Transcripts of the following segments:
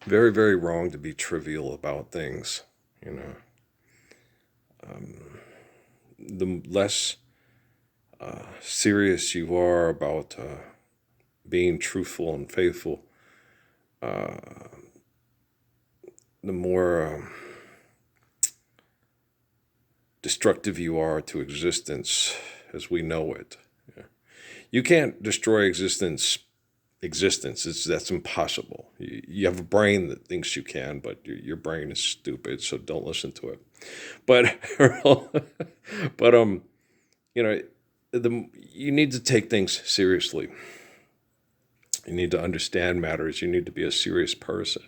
Very, very wrong to be trivial about things. You know, the less serious you are about being truthful and faithful, the more destructive you are to existence as we know it. Yeah. You can't destroy existence. That's impossible. You have a brain that thinks you can, but your brain is stupid, so don't listen to it. But but you know, you need to take things seriously. You need to understand matters. You need to be a serious person.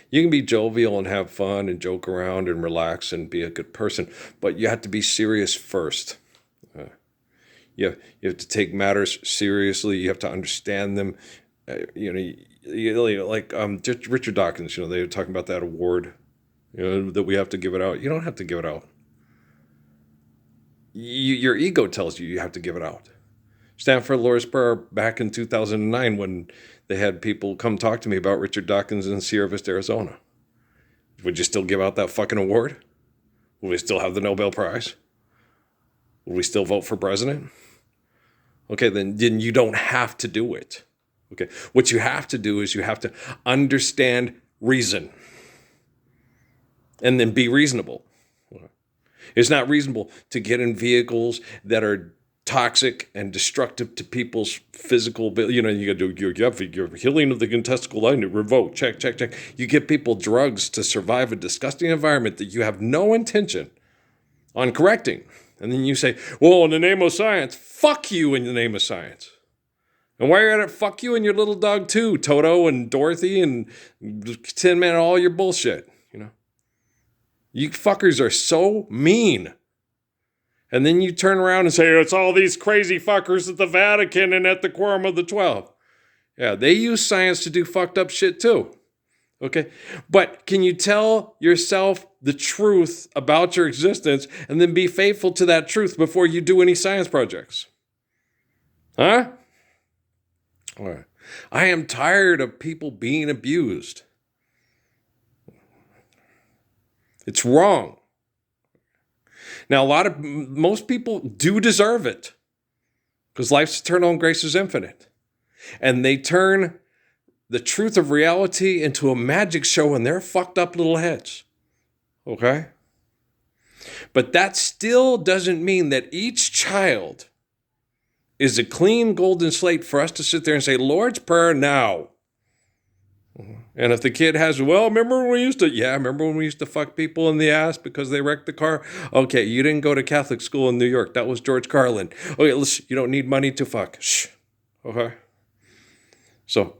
You can be jovial and have fun and joke around and relax and be a good person, but you have to be serious first. You have to take matters seriously. You have to understand them. Like Richard Dawkins. They were talking about that award. That we have to give it out. You don't have to give it out. Your ego tells you have to give it out. Stanford Loris Prayer back in 2009 when they had people come talk to me about Richard Dawkins in Sierra Vista, Arizona. Would you still give out that fucking award? Would we still have the Nobel Prize? Would we still vote for president? Okay, then you don't have to do it. Okay, what you have to do is you have to understand reason and then be reasonable. It's not reasonable to get in vehicles that are toxic and destructive to people's physical. You got to do your healing of the intestinal line, revoke, check. You give people drugs to survive a disgusting environment that you have no intention on correcting. And then you say, well, in the name of science, fuck you in the name of science. And while you're at it, fuck you and your little dog too, Toto and Dorothy and Tin Man, all your bullshit. You fuckers are so mean. And then you turn around and say, it's all these crazy fuckers at the Vatican and at the Quorum of the 12. Yeah, they use science to do fucked up shit too. Okay? But can you tell yourself the truth about your existence and then be faithful to that truth before you do any science projects? Huh? All right. I am tired of people being abused. It's wrong. Now, most people do deserve it because life's eternal and grace is infinite. And they turn the truth of reality into a magic show in their fucked up little heads. Okay? But that still doesn't mean that each child is a clean golden slate for us to sit there and say, Lord's Prayer now. And if the kid has, remember when we used to fuck people in the ass because they wrecked the car? Okay, you didn't go to Catholic school in New York. That was George Carlin. Okay, listen, you don't need money to fuck. Shh. Okay? So,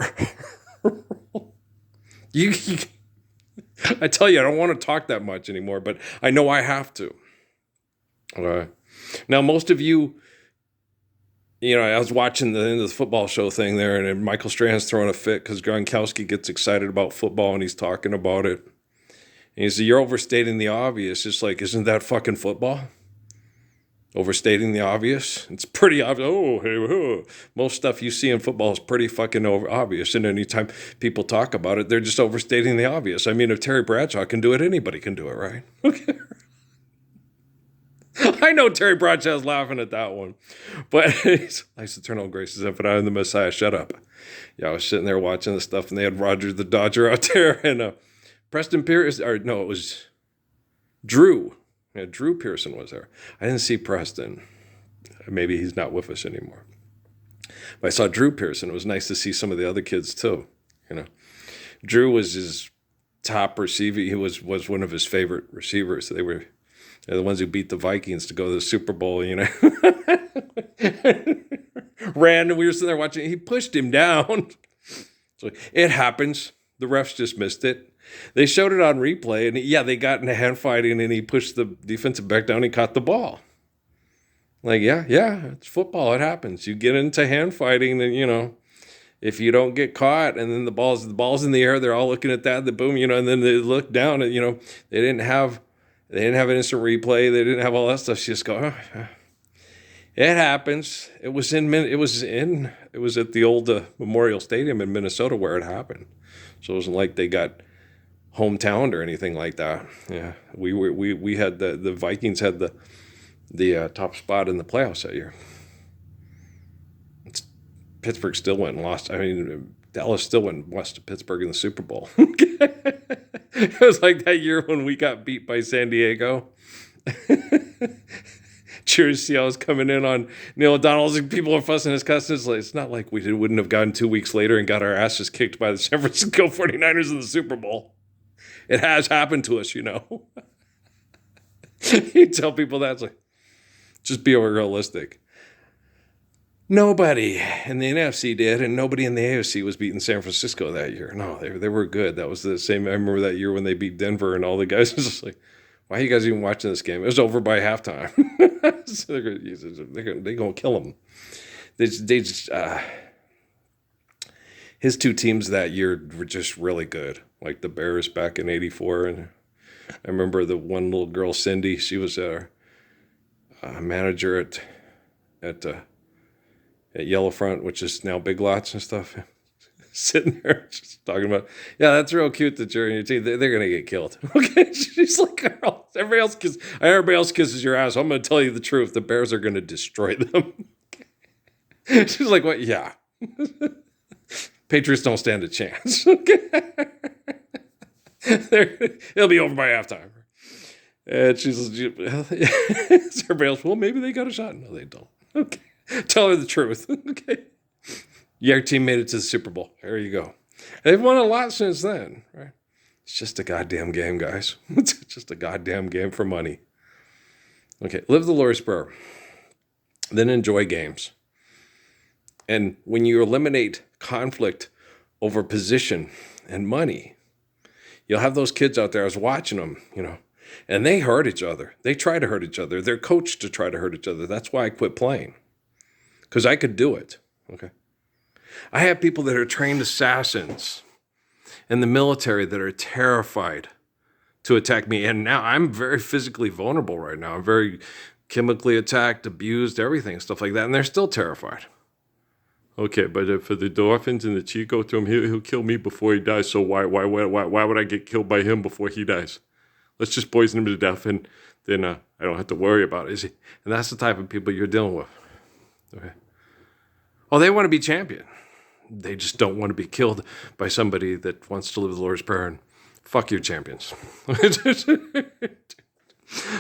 I tell you, I don't want to talk that much anymore, but I know I have to. Okay? Now, most of you, I was watching the end of the football show thing there, and Michael Strahan's throwing a fit because Gronkowski gets excited about football, and he's talking about it. And he said, you're overstating the obvious. It's like, isn't that fucking football? Overstating the obvious? It's pretty obvious. Most stuff you see in football is pretty fucking obvious. And anytime people talk about it, they're just overstating the obvious. I mean, if Terry Bradshaw can do it, anybody can do it, right? Okay. I know Terry Bradshaw's laughing at that one. But life's eternal grace is infinite. I'm the Messiah. Shut up. Yeah, I was sitting there watching the stuff, and they had Roger the Dodger out there, and Preston Pierce, it was Drew. Yeah, Drew Pearson was there. I didn't see Preston. Maybe he's not with us anymore. But I saw Drew Pearson. It was nice to see some of the other kids too. Drew was his top receiver. He was one of his favorite receivers. They're the ones who beat the Vikings to go to the Super Bowl, Ran, we were sitting there watching. He pushed him down. So it happens. The refs just missed it. They showed it on replay, and they got into hand fighting, and he pushed the defensive back down. He caught the ball. Like, yeah, it's football. It happens. You get into hand fighting, and if you don't get caught, and then the ball's in the air, they're all looking at that. The boom, and then they look down, and they didn't have an instant replay. They didn't have all that stuff. She just go, it happens. It was at the old Memorial Stadium in Minnesota where it happened. So it wasn't like they got hometowned or anything like that. Yeah, we had the Vikings had the top spot in the playoffs that year. Pittsburgh still went and lost. I mean, Dallas still went and lost to Pittsburgh in the Super Bowl. It was like that year when we got beat by San Diego. Cheers, Seattle's coming in on Neil O'Donnell's, and people are fussing his customs. It's not like we wouldn't have gotten 2 weeks later and got our asses kicked by the San Francisco 49ers in the Super Bowl. It has happened to us, you know. You tell people that, it's like, just be realistic. Nobody in the NFC did, and nobody in the AFC was beating San Francisco that year. No, they were good. That was the same. I remember that year when they beat Denver, and all the guys was just like, why are you guys even watching this game? It was over by halftime. So they're going to kill them. His two teams that year were just really good. Like the Bears back in '84. And I remember the one little girl, Cindy, she was a manager at Yellowfront, which is now Big Lots and stuff. Sitting there just talking about, yeah, that's real cute that you're in your team. They're going to get killed. Okay. She's like, everybody else kisses your ass. I'm going to tell you the truth. The Bears are going to destroy them. She's like, what? Yeah. Patriots don't stand a chance. It'll be over by halftime. And everybody else, well, maybe they got a shot. No, they don't. Okay. Tell her the truth. Okay. Your team made it to the Super Bowl. There you go. They've won a lot since then, right? It's just a goddamn game, guys. It's just a goddamn game for money. Okay, live the Lord's Prayer. Then enjoy games. And when you eliminate conflict over position and money, you'll have those kids out there. I was watching them, you know, and they hurt each other. They try to hurt each other. They're coached to try to hurt each other. That's why I quit playing, because I could do it. Okay. I have people that are trained assassins in the military that are terrified to attack me. And now I'm very physically vulnerable right now. I'm very chemically attacked, abused, everything, stuff like that. And they're still terrified. Okay, but for the Dolphins and the Chico to him, he'll kill me before he dies. So why would I get killed by him before he dies? Let's just poison him to death, and then I don't have to worry about it. And that's the type of people you're dealing with. Okay. Oh, they want to be champion. They just don't want to be killed by somebody that wants to live the Lord's Prayer and fuck your champions.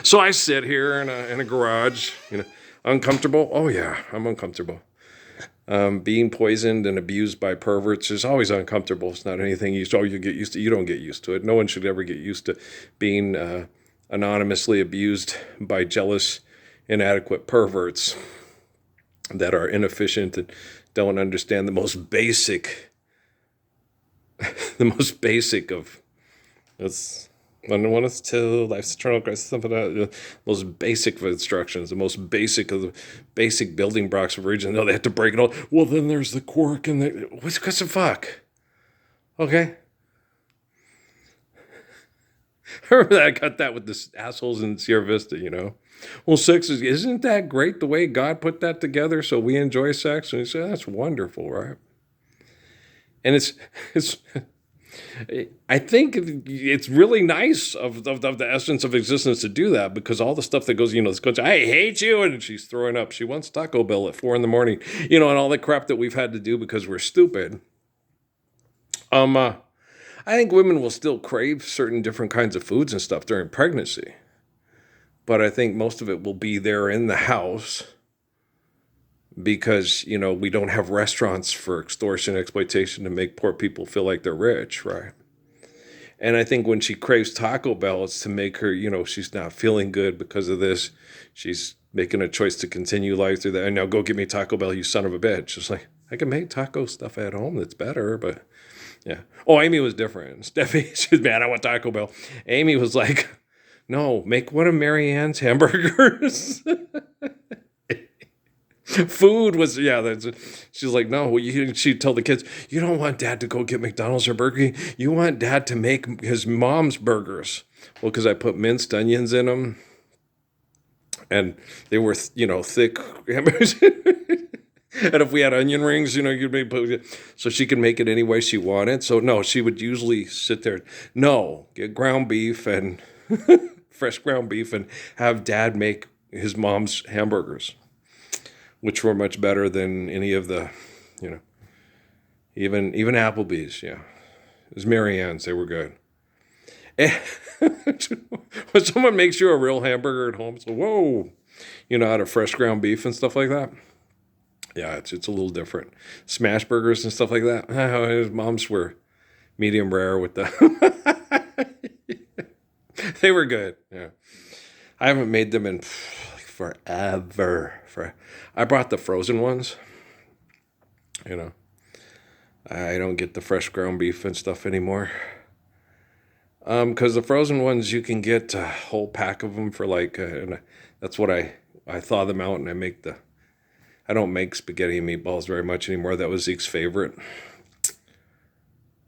So I sit here in a garage, you know, uncomfortable. Oh yeah, I'm uncomfortable. Being poisoned and abused by perverts is always uncomfortable. It's not anything you get used to. You don't get used to it. No one should ever get used to being anonymously abused by jealous, inadequate perverts that are inefficient and don't understand the most basic of it's 1 1 is 2, life's eternal, Christ, something like that. The most basic of instructions, the most basic of the basic building blocks of religion. No, they have to break it all. Well, then there's the quark and what's the fuck? Okay. I remember that I got that with the assholes in Sierra Vista, you know. Well, sex isn't that great the way God put that together so we enjoy sex? And he said, that's wonderful, right? And it's I think it's really nice of the essence of existence to do that, because all the stuff that goes, you know, this goes, I hate you, and she's throwing up. She wants Taco Bell at 4 a.m, you know, and all the crap that we've had to do because we're stupid. I think women will still crave certain different kinds of foods and stuff during pregnancy. But I think most of it will be there in the house because, you know, we don't have restaurants for extortion, exploitation to make poor people feel like they're rich, right? And I think when she craves Taco Bell, it's to make her, you know, she's not feeling good because of this. She's making a choice to continue life through that. And now go get me Taco Bell, you son of a bitch. It's like, I can make taco stuff at home that's better, but yeah. Oh, Amy was different. Steffi, she's mad, I want Taco Bell. Amy was like, no, make one of Mary Ann's hamburgers. Food was, yeah, she's like, no, she'd tell the kids, you don't want Dad to go get McDonald's or Burger King. You want Dad to make his mom's burgers. Well, because I put minced onions in them. And they were, you know, thick hamburgers. And if we had onion rings, you'd be so she could make it any way she wanted. So no, she would usually sit there. No, get ground beef and fresh ground beef, and have Dad make his mom's hamburgers, which were much better than any of the, you know, even Applebee's. Yeah, it was Mary Ann's. They were good. When someone makes you a real hamburger at home, it's like, whoa, out of fresh ground beef and stuff like that. Yeah, it's a little different. Smash burgers and stuff like that. His mom's were medium rare with the. They were good. Yeah, I haven't made them in forever. I brought the frozen ones. I don't get the fresh ground beef and stuff anymore. Because the frozen ones you can get a whole pack of them for and that's what I thaw them out and I don't make spaghetti and meatballs very much anymore. That was Zeke's favorite.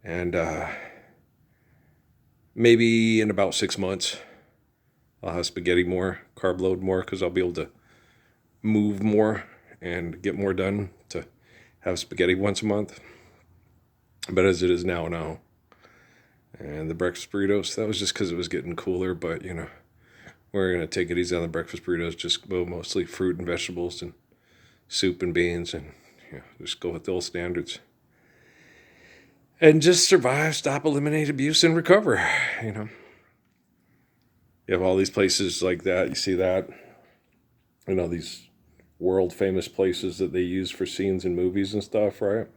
And maybe in about 6 months, I'll have spaghetti more, carb load more, because I'll be able to move more and get more done to have spaghetti once a month. But as it is now. And the breakfast burritos, that was just because it was getting cooler, but we're going to take it easy on the breakfast burritos, just mostly fruit and vegetables and soup and beans, and just go with the old standards. And just survive, stop, eliminate abuse, and recover, You have all these places like that, you see that, these world famous places that they use for scenes in movies and stuff, right?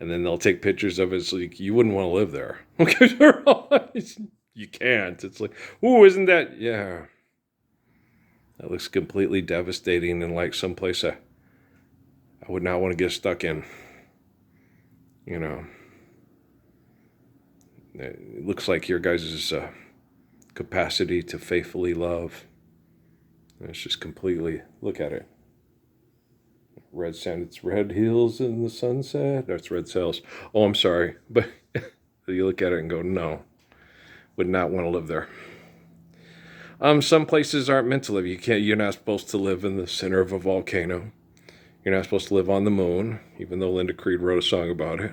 And then they'll take pictures of it. It's like, you wouldn't want to live there. You can't. It's like, ooh, isn't that? Yeah. That looks completely devastating and like someplace I would not want to get stuck in. It looks like your guys' capacity to faithfully love. And it's just completely, look at it. Red sand, it's red hills in the sunset. That's red sails. Oh, I'm sorry. But you look at it and go, no, would not want to live there. Some places aren't meant to live. You're not supposed to live in the center of a volcano. You're not supposed to live on the moon, even though Linda Creed wrote a song about it.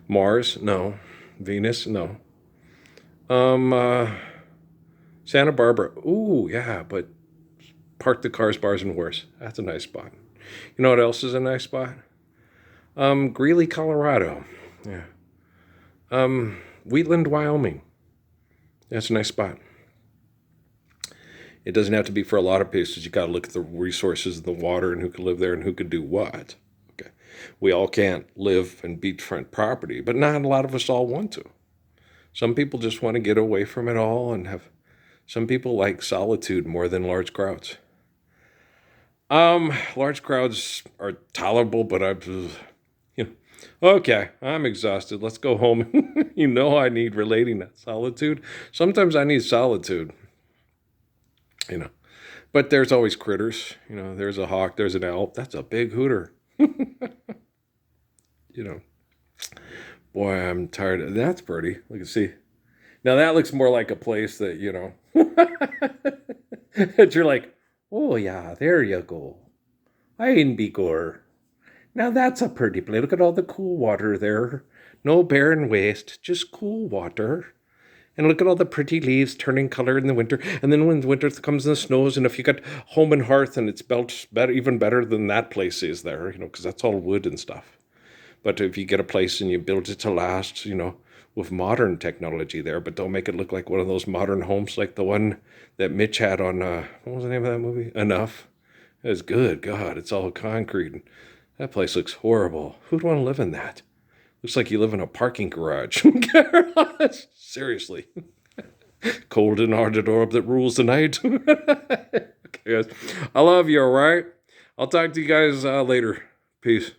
Mars, no. Venus, no. Santa Barbara, ooh, yeah, but park the cars, bars, and whores. That's a nice spot. You know what else is a nice spot? Greeley, Colorado. Yeah. Wheatland, Wyoming. That's a nice spot. It doesn't have to be for a lot of places. You got to look at the resources of the water and who could live there and who could do what. Okay. We all can't live in beachfront property, but not a lot of us all want to. Some people just want to get away from it all some people like solitude more than large crowds. Large crowds are tolerable, but okay, I'm exhausted. Let's go home. I need relating that solitude. Sometimes I need solitude, but there's always critters. There's a hawk, there's an owl. That's a big hooter. Boy, I'm tired. That's pretty. Look and see. Now that looks more like a place that, that you're like, oh, yeah, there you go. Einbigor. Now that's a pretty place. Look at all the cool water there. No barren waste, just cool water. And look at all the pretty leaves turning color in the winter. And then when the winter comes and the snows, and if you got home and hearth and it's built better, even better than that place is there, because that's all wood and stuff. But if you get a place and you build it to last, with modern technology there, but don't make it look like one of those modern homes like the one that Mitch had on, what was the name of that movie? Enough. It's good. God, it's all concrete. That place looks horrible. Who'd want to live in that? Looks like you live in a parking garage. Seriously. Cold and hard orb that rules the night. Okay, guys. I love you, all right? I'll talk to you guys later. Peace.